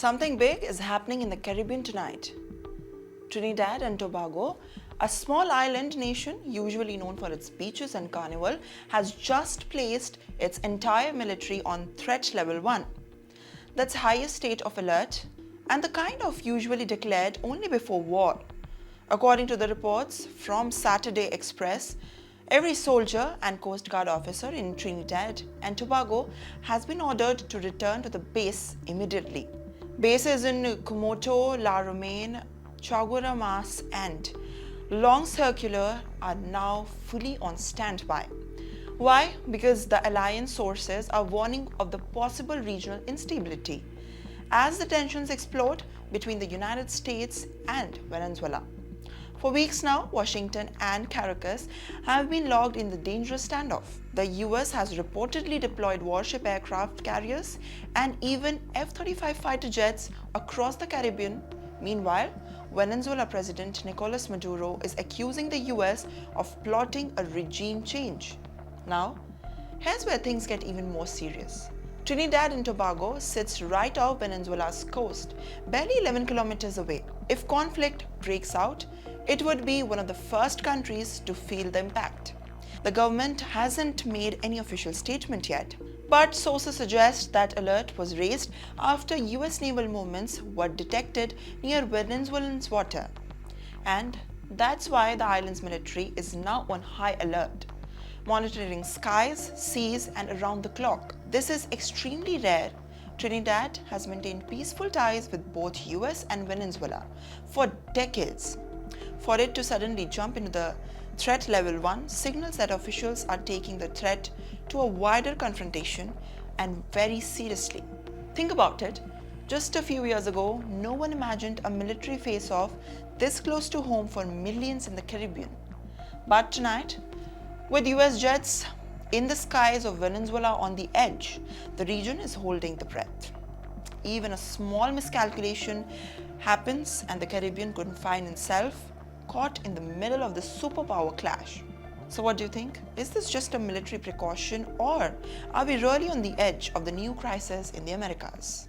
Something big is happening in the Caribbean tonight. Trinidad and Tobago, a small island nation usually known for its beaches and carnival, has just placed its entire military on threat level 1. That's highest state of alert and the kind of usually declared only before war. According to the reports from Saturday Express, every soldier and Coast Guard officer in Trinidad and Tobago has been ordered to return to the base immediately. Bases in Kumoto, La Romaine, Chaguaramas and Long Circular are now fully on standby. Why? Because the alliance sources are warning of the possible regional instability as the tensions explode between the United States and Venezuela. For weeks now, Washington and Caracas have been locked in the dangerous standoff. The US has reportedly deployed warship aircraft carriers and even F-35 fighter jets across the Caribbean. Meanwhile, Venezuela President Nicolas Maduro is accusing the US of plotting a regime change. Now, here's where things get even more serious. Trinidad and Tobago sits right off Venezuela's coast, barely 11 kilometers away. If conflict breaks out, it would be one of the first countries to feel the impact. The government hasn't made any official statement yet, but sources suggest that alert was raised after US naval movements were detected near Venezuelan's water. And that's why the island's military is now on high alert, monitoring skies, seas, and around the clock. This is extremely rare. Trinidad has maintained peaceful ties with both US and Venezuela for decades. For it to suddenly jump into the threat level 1 signals that officials are taking the threat to a wider confrontation and very seriously. Think about it. Just a few years ago, no one imagined a military face-off this close to home for millions in the Caribbean. But tonight, with US jets in the skies of Venezuela on the edge, the region is holding the breath. Even a small miscalculation happens and the Caribbean could find itself caught in the middle of the superpower clash. So what do you think? Is this just a military precaution or are we really on the edge of the new crisis in the Americas?